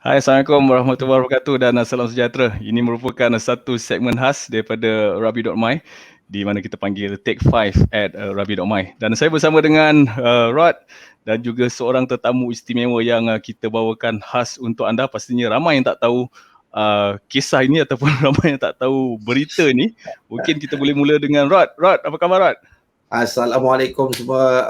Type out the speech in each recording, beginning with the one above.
Hai, Assalamualaikum warahmatullahi wabarakatuh dan salam sejahtera. Ini merupakan satu segmen khas daripada Ragbi.MY di mana kita panggil Take 5 at Ragbi.MY. Dan saya bersama dengan Rod dan juga seorang tetamu istimewa yang kita bawakan khas untuk anda. Pastinya ramai yang tak tahu kisah ini ataupun ramai yang tak tahu berita ni. Mungkin kita boleh mula dengan Rod. Rod, apa khabar Rod? Assalamualaikum semua,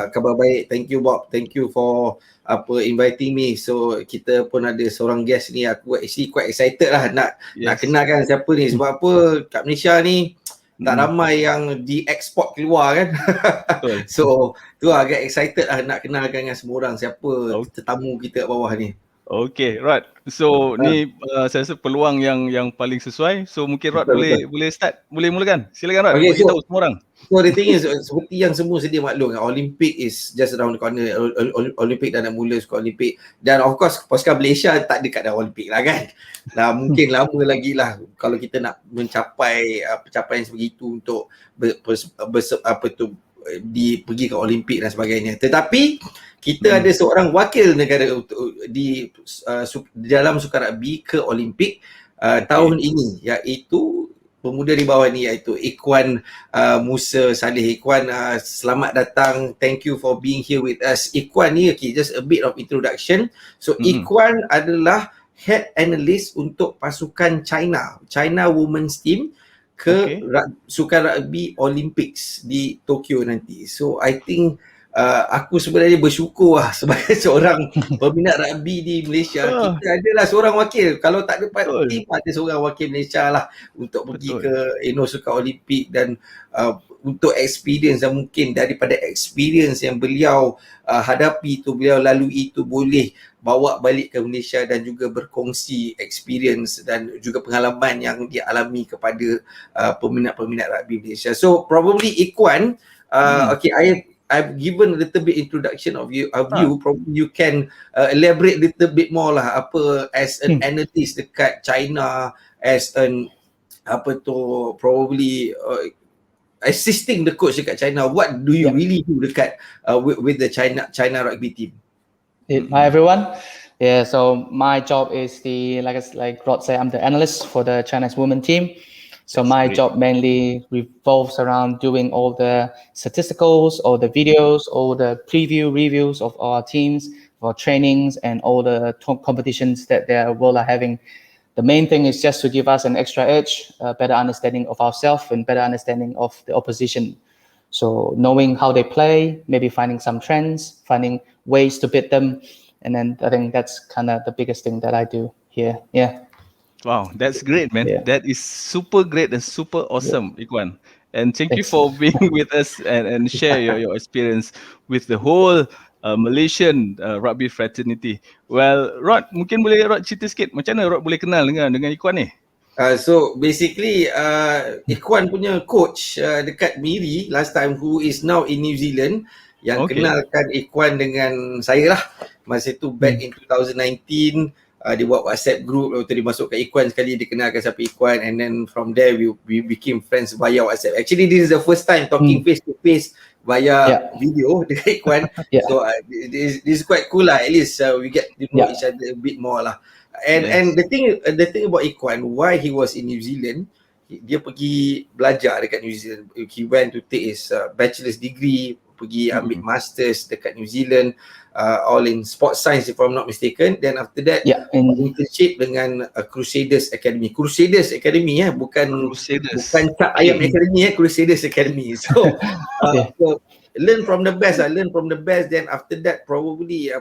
khabar baik. Thank you Bob, thank you for inviting me. So kita pun ada seorang guest ni, aku actually quite excited lah nak kenalkan siapa ni. Sebab apa kat Malaysia ni tak ramai yang dieksport keluar kan. So tu agak excited lah nak kenalkan dengan semua orang siapa tetamu kita kat bawah ni. Okay, Rod. So ni saya rasa peluang yang paling sesuai. So mungkin Rod boleh start, boleh mulakan. Silakan Rod, bagi tahu semua orang. So the thing is, seperti yang semua sedia maklum, Olimpik is just around the corner. Olimpik dah nak mula, SKUAD Olimpik. Dan of course, pasukan Malaysia tak dekat dah Olimpik lah kan. Nah, mungkin lama lagi lah kalau kita nak mencapai pencapaian sebegitu untuk pergi ke Olimpik dan sebagainya. Tetapi kita ada seorang wakil negara di dalam sukan rugby ke Olimpik tahun ini, iaitu pemuda di bawah ni, iaitu Ikhwan Musa Sallih. Ikhwan, selamat datang. Thank you for being here with us. Ikhwan ni, just a bit of introduction. So Ikhwan adalah Head Analyst untuk pasukan China Women's Team ke sukan rugby Olympics di Tokyo nanti. So I think aku sebenarnya bersyukur lah sebagai seorang peminat rugby di Malaysia. Kita adalah seorang wakil. Kalau tak ada tim, ada seorang wakil Malaysia lah untuk pergi ke sukan Olimpik. Dan untuk experience, dan mungkin daripada experience yang beliau hadapi tu, beliau lalui itu, boleh bawa balik ke Malaysia dan juga berkongsi experience dan juga pengalaman yang dia alami kepada peminat-peminat rugby Malaysia. So probably Ikhwan, I've given a little bit introduction of you. Probably you can elaborate a little bit more lah, apa as an analyst dekat China, as an probably assisting the coach dekat China. What do you really do dekat with the China rugby team? Hi everyone. Yeah, so my job is like Rod said, I'm the analyst for the Chinese women team. So my job mainly revolves around doing all the statisticals, all the videos, all the reviews of our teams, our trainings, and all the competitions that the world are having. The main thing is just to give us an extra edge, a better understanding of ourselves and better understanding of the opposition. So knowing how they play, maybe finding some trends, finding ways to beat them. And then I think that's kind of the biggest thing that I do here. Yeah. Wow, that's great, man. Yeah. That is super great and super awesome, Ikhwan. And thank you for being with us and share your experience with the whole Malaysian rugby fraternity. Well, Rod, mungkin boleh Rod cerita sikit macam mana Rod boleh kenal dengan Ikhwan ni? So basically, Ikhwan punya coach dekat Miri last time, who is now in New Zealand, yang kenalkan Ikhwan dengan saya lah. Masa tu back in 2019. Dia buat WhatsApp group, lepas tu dia masuk kat Ikhwan sekali, dia kenalkan siapa Ikhwan, and then from there we became friends via WhatsApp. Actually this is the first time talking face to face via video dengan Ikhwan. So this is quite cool lah, at least we get to know each other a bit more lah. And the thing about Ikhwan, why he was in New Zealand, dia pergi belajar dekat New Zealand. He went to take his bachelor's degree, pergi ambil masters dekat New Zealand, all in sports science if I'm not mistaken. Then after that internship dengan Crusaders Academy. Crusaders Academy bukan Cak Ayam Academy, Crusaders Academy. So learn from the best then after that probably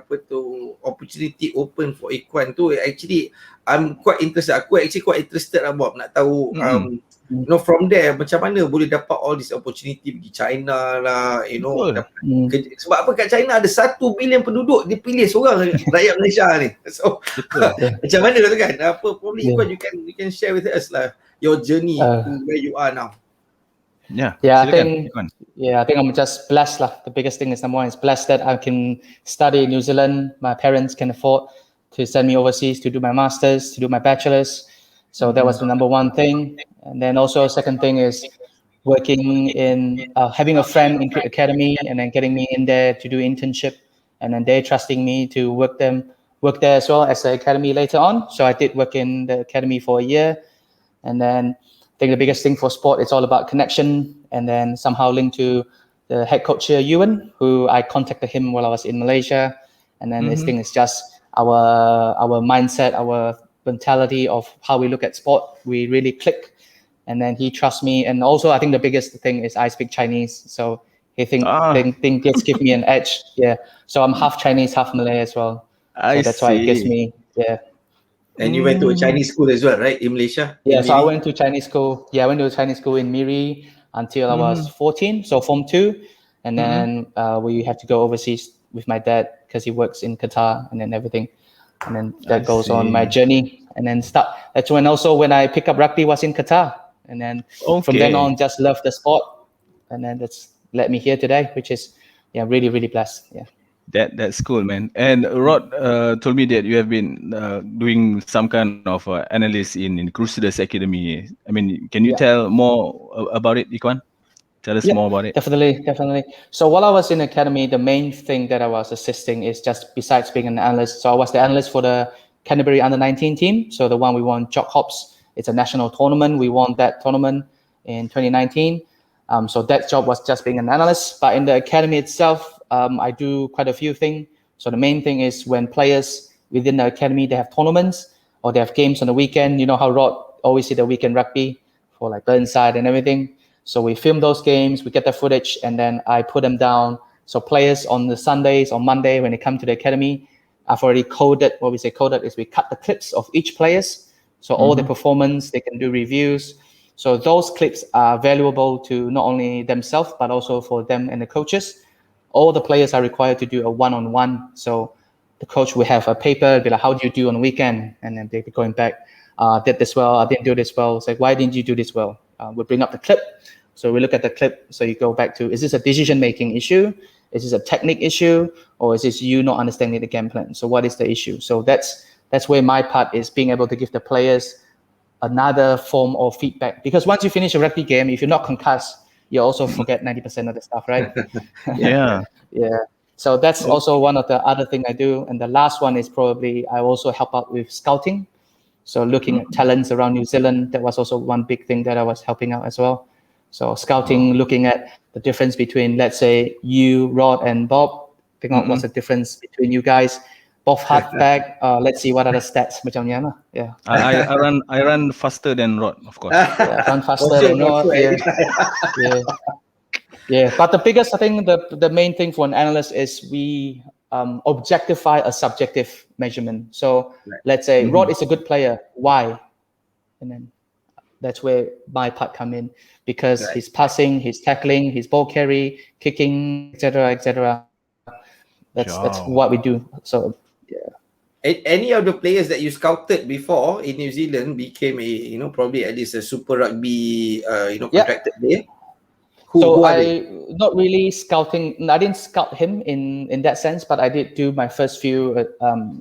opportunity open for Ikhwan tu. Actually I'm quite interested. Aku actually quite interested lah Bob, nak tahu from there macam mana boleh dapat all this opportunity pergi China lah, sebab apa, kat China ada 1 bilion penduduk, dia pilih seorang rakyat Malaysia ni. So macam mana tu kan, probably Ikhwan, you can share with us lah your journey to where you are now. I think I'm just blessed lah. The biggest thing is, number one, is blessed that I can study in New Zealand. My parents can afford to send me overseas to do my masters, to do my bachelor's. So that was the number one thing. And then also second thing is working in having a friend in Academy, and then getting me in there to do internship, and then they trusting me to work them work there as well as the academy later on. So I did work in the academy for a year. And then I think the biggest thing for sport, it's all about connection, and then somehow linked to the head coach here, Ewan, who I contacted him while I was in Malaysia. And then this thing is just our mindset, our mentality of how we look at sport. We really click. And then he trusts me. And also I think the biggest thing is I speak Chinese. So he think this give me an edge. Yeah. So I'm half Chinese, half Malay as well. So that's why it gives me, And you went to a Chinese school as well, right? In Malaysia? Yeah, in so I Miri? went to Chinese school. Yeah, I went to a Chinese school in Miri until I was 14, so Form 2. And then we had to go overseas with my dad because he works in Qatar and then everything. And then that goes on my journey. And then that's when also when I picked up rugby was in Qatar. And then from then on, just love the sport. And then that's led me here today, which is really, really blessed. Yeah. That's cool, man. And Rod told me that you have been doing some kind of analyst in Crusaders Academy. I mean, can you tell more about it, Ikhwan? Tell us more about it. Definitely. So while I was in academy, the main thing that I was assisting is just besides being an analyst. So I was the analyst for the Canterbury under-19 team. So the one we won Jock Hops. It's a national tournament. We won that tournament in 2019. So that job was just being an analyst. But in the academy itself, I do quite a few things. So the main thing is when players within the academy, they have tournaments or they have games on the weekend. You know how Rod always see the weekend rugby for like Burnside and everything. So we film those games, we get the footage, and then I put them down. So players on the Sundays or Monday when they come to the academy, I've already coded. What we say coded is we cut the clips of each players. So all the performance, they can do reviews. So those clips are valuable to not only themselves, but also for them and the coaches. All the players are required to do a one-on-one. So the coach will have a paper, be like, how do you do on the weekend? And then they'll be going back, did this well, I didn't do this well. It's like, why didn't you do this well? We'll bring up the clip. So we look at the clip. So you go back to, is this a decision-making issue? Is this a technique issue? Or is this you not understanding the game plan? So what is the issue? So that's where my part is, being able to give the players another form of feedback. Because once you finish a rugby game, if you're not concussed, you also forget 90% of the stuff, right? Yeah. So that's also one of the other thing I do. And the last one is probably I also help out with scouting. So looking at talents around New Zealand, that was also one big thing that I was helping out as well. So scouting, looking at the difference between, let's say, you, Rod, and Bob. Figure out what's the difference between you guys. Both halfback. Let's see what are the stats. Macam ni lah. Yeah. I run faster than Rod, of course. Run faster than Rod. Yeah. But the biggest, I think, the main thing for an analyst is we objectify a subjective measurement. So let's say Rod is a good player. Why? And then that's where my part come in, because his passing, his tackling, his ball carry, kicking, etc. That's what we do. So any of the players that you scouted before in New Zealand became probably at least a Super Rugby contracted player? Who I not really scouting. I didn't scout him in that sense, but I did do my first few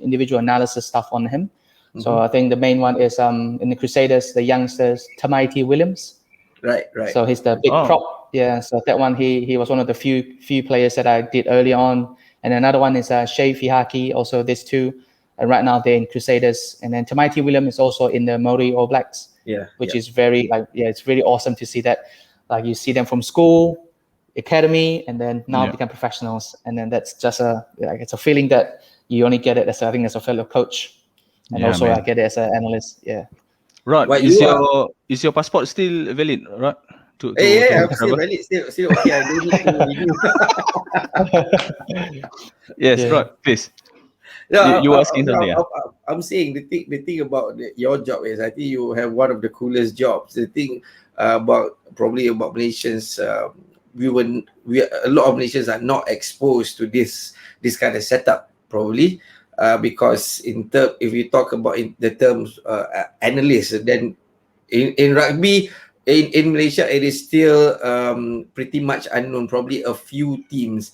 individual analysis stuff on him. So I think the main one is in the Crusaders, the youngsters, Tamaiti Williams. Right. So he's the big prop. Yeah. So that one, he was one of the few players that I did early on. And another one is Shea Fihaki, also these two. And right now they're in Crusaders. And then Tamaiti Williams is also in the Miri All Blacks. Which is very it's really awesome to see that. Like you see them from school, academy, and then now become professionals. And then that's just it's a feeling that you only get it as as a fellow coach. And also I get it as an analyst. Yeah. Rod, is your passport still valid, Rod? I'm still valid. Still okay. I don't need to renew. Yes, Rod, please. You were asking something. I'm saying the thing about your job is I think you have one of the coolest jobs. The thing about Malaysians, a lot of Malaysians are not exposed to this kind of setup probably. Because if you talk about the terms analyst, then in rugby in Malaysia it is still pretty much unknown. Probably a few teams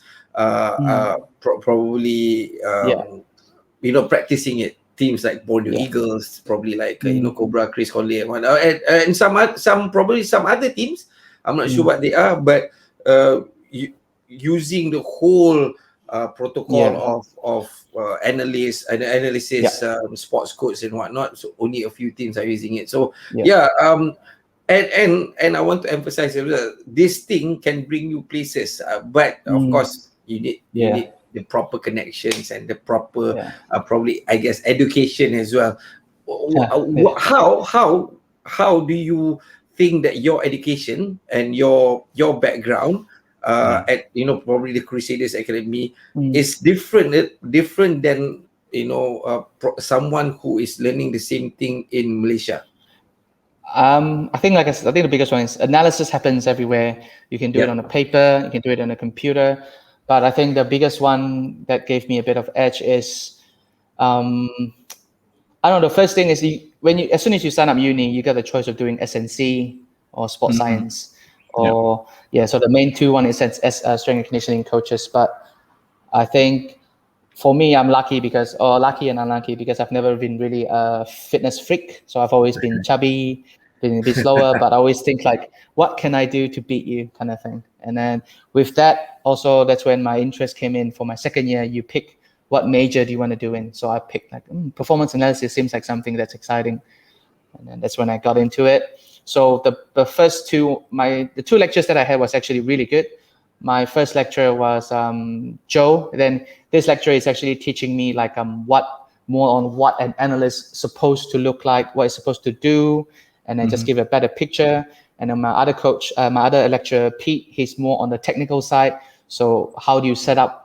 practicing it. Teams like Borneo Eagles, probably like Cobra, Chris Conley and whatnot, and some other teams. I'm not sure what they are, but using the whole protocol of analysis, sports codes and whatnot. So only a few teams are using it. So and I want to emphasize this thing can bring you places, but of course you need the proper connections and the proper probably I guess education as well. How do you think that your education and your background at probably the Crusaders Academy is different than someone who is learning the same thing in Malaysia? I think I think the biggest one is analysis happens everywhere. You can do it on a paper, you can do it on a computer, but I think the biggest one that gave me a bit of edge is I don't know. The first thing is as soon as you sign up uni, you get the choice of doing SNC or sports science, or so the main two one is strength and conditioning coaches. But I think for me, I'm lucky and unlucky because I've never been really a fitness freak. So I've always been chubby, been a bit slower, but I always think like, what can I do to beat you, kind of thing. And then with that, also that's when my interest came in. For my second year, you pick what major do you want to do in. So I picked like performance analysis seems like something that's exciting, and then that's when I got into it. So the first the two lectures that I had was actually really good. My first lecture was Joe. Then this lecturer is actually teaching me like what an analyst supposed to look like, what it's supposed to do, and then just give a better picture. And then my other lecturer, Pete, he's more on the technical side. So how do you set up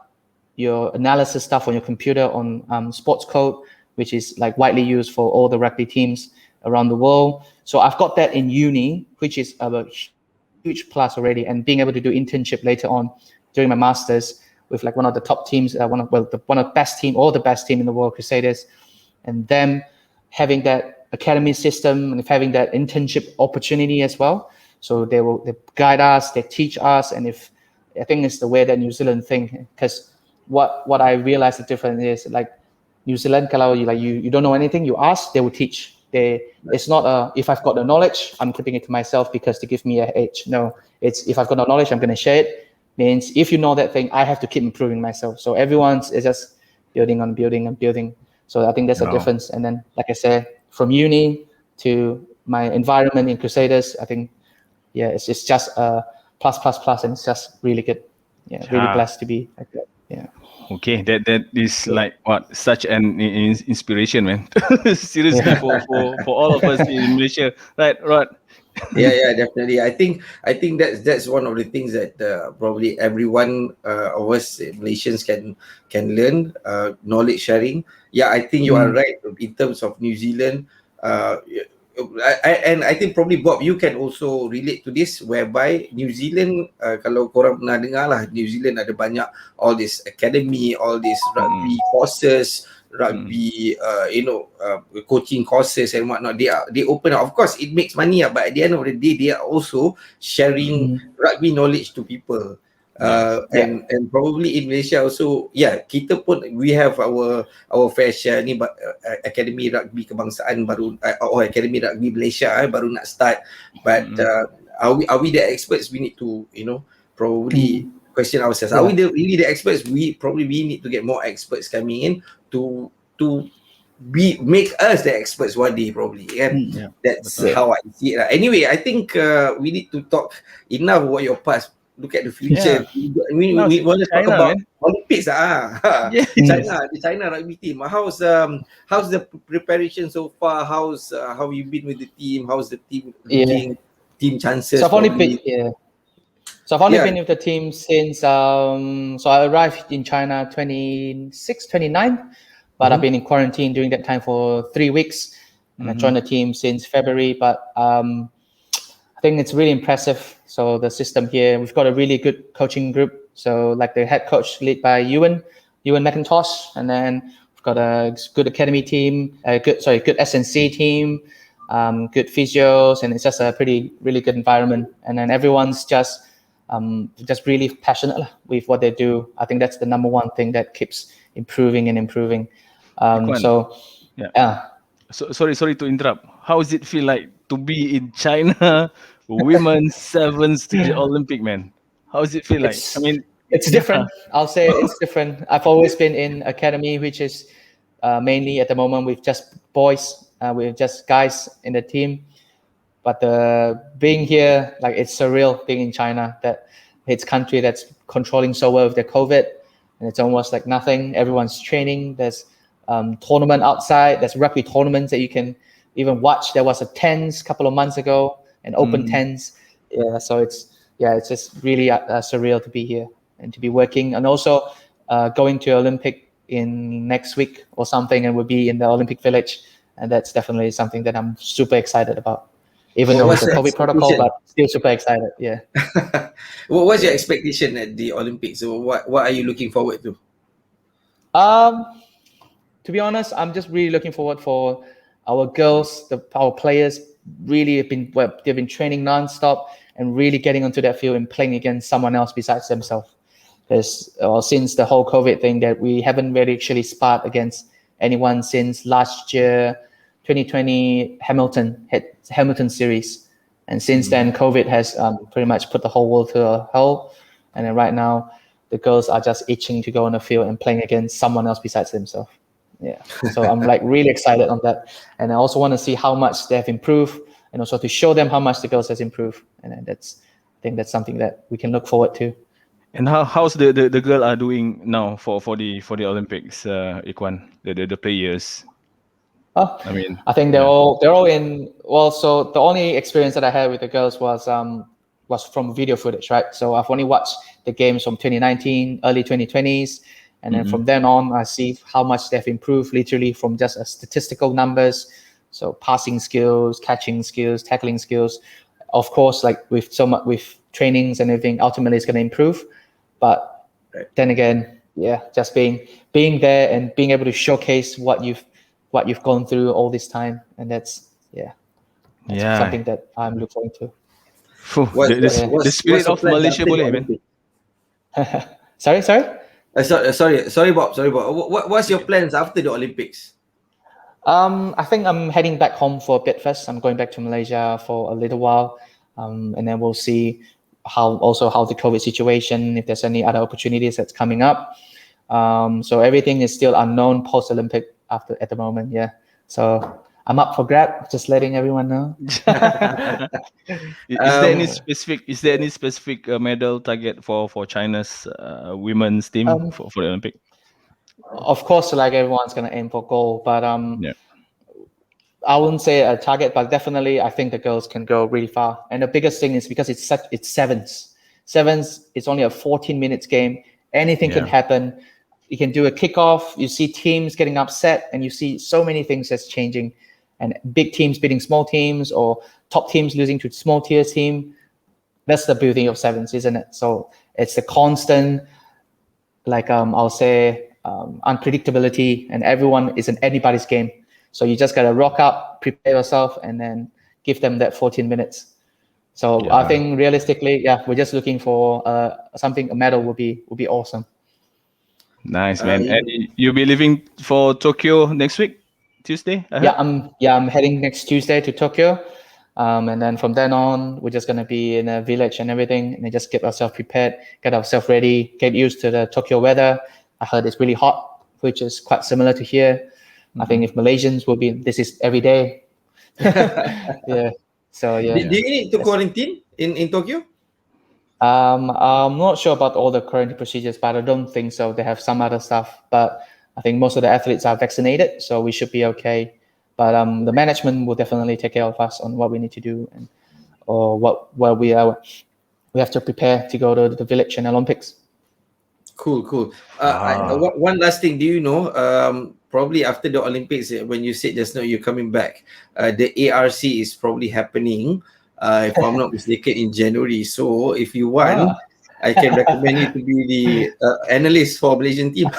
your analysis stuff on your computer on sports code, which is like widely used for all the rugby teams around the world. So I've got that in uni, which is a huge plus already. And being able to do internship later on during my master's with like one of the top teams, one of the best team or the best team in the world, Crusaders, and them having that academy system and having that internship opportunity as well. So they guide us, they teach us, and I think it's the way that New Zealand think, because what I realized the difference is like New Zealand, kalau you don't know anything, you ask, they will teach. It's not if I've got the knowledge, I'm keeping it to myself because to give me a age. No, it's if I've got the knowledge, I'm going to share it. Means if you know that thing, I have to keep improving myself. So everyone's is just building on building and building. So I think that's a difference. And then, like I said, from uni to my environment in Crusaders, I think, it's just a plus, and it's just really good. Really blessed to be like that. Okay, that is like such an inspiration, man. Seriously, for all of us in Malaysia, right, Rod? Yeah, definitely. I think that's one of the things that probably everyone of us Malaysians can learn, knowledge sharing. Yeah, I think you are right in terms of New Zealand. And I think probably Bob, you can also relate to this, whereby New Zealand, kalau korang pernah dengar lah, New Zealand ada banyak all this academy, all these rugby courses, rugby coaching courses and whatnot. They open up. Of course it makes money, but at the end of the day they are also sharing rugby knowledge to people. And probably in Malaysia also, kita pun we have our fair share ni. Akademi Rugby Kebangsaan baru Akademi Rugby Malaysia baru nak start, but are we the experts? We need to probably question ourselves. Are we really the experts? We need to get more experts coming in to make us the experts one day probably. That's how I see it. Anyway, I think we need to talk enough about your past. Look at the future. We want to talk about Olympics. China rugby team. How's the preparation so far? How you been with the team? How's the team looking? Team chances? So I've only been with the team since so I arrived in China 29, but I've been in quarantine during that time for 3 weeks, and I joined the team since February. But I think it's really impressive. So the system here, we've got a really good coaching group. So like the head coach led by Ewan McIntosh, and then we've got a good academy team, good SNC team, good physios, and it's just a really good environment. And then everyone's just really passionate with what they do. I think that's the number one thing that keeps improving. Sorry to interrupt. How does it feel like to be in China, women's sevens to the Olympic, man? How does it feel like? I mean, It's different. I'll say it's different. I've always been in academy, which is mainly at the moment with just boys, with just guys in the team. But being here, like it's surreal being in China, that it's a country that's controlling so well with the COVID, and it's almost like nothing. Everyone's training. There's tournament outside. There's rugby tournaments that you can even watch. There was a tens a couple of months ago, an open tens. Yeah, so it's just really surreal to be here and to be working, and also going to Olympic in next week or something, and we'll be in the Olympic Village, and that's definitely something that I'm super excited about. Even though it's a COVID protocol, but still super excited. Yeah. Well, what's your expectation at the Olympics? So what are you looking forward to? To be honest, I'm just really looking forward for our girls, our players. Really they've been training nonstop and really getting onto that field and playing against someone else besides themselves. Because since the whole COVID thing, that we haven't really actually sparred against anyone since last year, 2020 Hamilton series, and since then COVID has pretty much put the whole world to a halt. And then right now, the girls are just itching to go on the field and playing against someone else besides themselves. Yeah, so I'm like really excited on that, and I also want to see how much they have improved, and also to show them how much the girls has improved. And I think that's something that we can look forward to. And how's the girl are doing now for the Olympics, Ikhwan, the players? I mean, I think they're all in. Well, so the only experience that I had with the girls was from video footage, right? So I've only watched the games from 2019, early 2020s, and then from then on, I see how much they've improved, literally from just statistical numbers. So passing skills, catching skills, tackling skills. Of course, like with trainings and everything, ultimately it's going to improve. But then again, just being there and being able to showcase what you've gone through all this time, and that's something that I'm looking forward to. The spirit of Malaysia boleh, man. Sorry, Bob. What's your plans after the Olympics? I think I'm heading back home for a bit first. I'm going back to Malaysia for a little while, and then we'll see how the COVID situation, if there's any other opportunities that's coming up. So everything is still unknown post Olympic at the moment. Yeah. So I'm up for grab, just letting everyone know. Is there any specific medal target for China's women's team for the Olympic? Of course, like everyone's gonna aim for gold, but I wouldn't say a target, but definitely I think the girls can go really far. And the biggest thing is because it's sevens. It's only a 14 minutes game. Anything can happen. You can do a kickoff. You see teams getting upset, and you see so many things that's changing. And big teams beating small teams, or top teams losing to small tier team. That's the beauty of sevens, isn't it? So it's the constant, like I'll say, unpredictability, and everyone is in anybody's game. So you just gotta rock up, prepare yourself, and then give them that 14 minutes. So I think realistically, we're just looking for something. A medal would be awesome. Nice, man. And you'll be leaving for Tokyo next week, Tuesday? I'm heading next Tuesday to Tokyo, and then from then on, we're just gonna be in a village and everything, and then just get ourselves prepared, get ourselves ready, get used to the Tokyo weather. I heard it's really hot, which is quite similar to here. I think if Malaysians will be, this is every day. So Do you need to quarantine in Tokyo? I'm not sure about all the current procedures, but I don't think so. They have some other stuff, but I think most of the athletes are vaccinated, so we should be okay. But the management will definitely take care of us on what we need to do, or what we have to prepare to go to the village and Olympics. Cool. One last thing, do you know, probably after the Olympics, when you said just now you're coming back, the ARC is probably happening, if I'm not mistaken, in January. So if you want, I can recommend you to be the analyst for Malaysian team.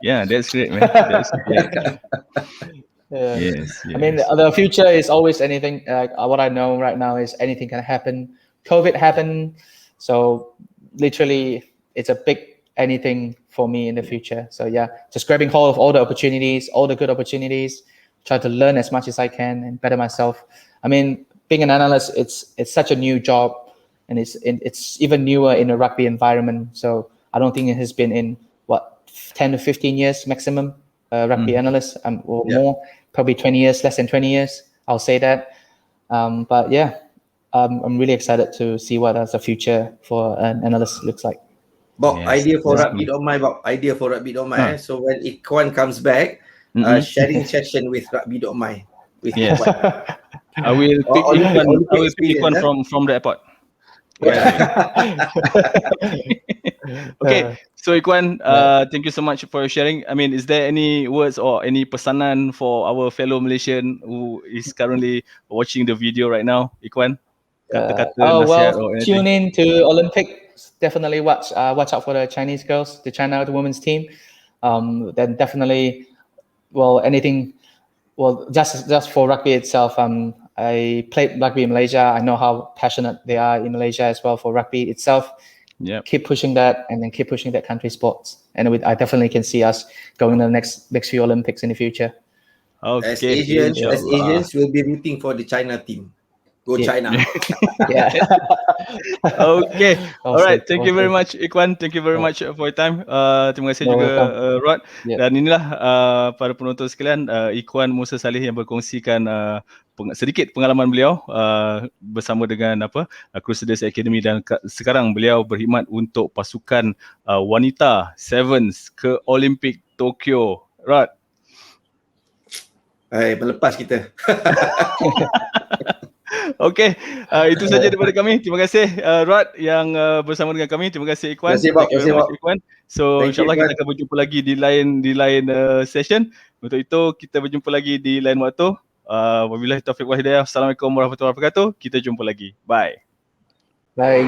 Yeah, that's great, man. That's great. Yes. I mean, the future is always anything. What I know right now is anything can happen. COVID happened, so literally it's a big anything for me in the future. So just grabbing hold of all the opportunities, all the good opportunities, try to learn as much as I can and better myself. I mean, being an analyst, it's such a new job, and it's even newer in a rugby environment. So I don't think it has been in 10 to 15 years maximum rugby analyst, or more, probably 20 years, less than 20 years. I'll say that. But yeah, I'm really excited to see what the future for an analyst looks like. Bob, Yes, idea for definitely. Ragbi.MY, Bob. Idea for Ragbi.MY. So when Ikhwan comes back, sharing session with Ragbi.MY with Yes. Ikhwan. I will pick Olympic Ikhwan. I will pick experience, Ikhwan from the airport. Right away. Okay, so Ikhwan, thank you so much for sharing. I mean, is there any words or any pesanan for our fellow Malaysian who is currently watching the video right now, Ikhwan? Kata-kata, nasihat or anything? Tune in to Olympic. Definitely watch out for the Chinese girls, the China women's team. Then definitely, just for rugby itself. I played rugby in Malaysia. I know how passionate they are in Malaysia as well for rugby itself. Yep. Keep pushing that, and then keep pushing that country sports. And I definitely can see us going to the next few Olympics in the future. Okay, As Asians, inshallah. we'll be rooting for the China team. Go China. Yeah. Okay. All right. Thank you very Awesome. much, Ikhwan. Thank you very much for your time. Terima kasih You're juga, welcome. Rod. Yeah. Dan inilah para penonton sekalian, Ikhwan Musa Sallih yang berkongsikan sedikit pengalaman beliau bersama dengan Crusaders Academy, dan sekarang beliau berkhidmat untuk pasukan wanita Sevens ke Olimpik Tokyo. Rod. Berlepas kita. Okey, itu saja daripada kami. Terima kasih Rod yang bersama dengan kami. Terima kasih Ikhwan. Terima kasih, Bob. Thank you very much, Ikhwan. So Thank you, insyaAllah kita Ikhwan. akan berjumpa lagi di lain session. Untuk itu kita berjumpa lagi di lain waktu. Wabillahi taufiq wal hidayah. Assalamualaikum warahmatullahi wabarakatuh. Kita jumpa lagi. Bye. Bye.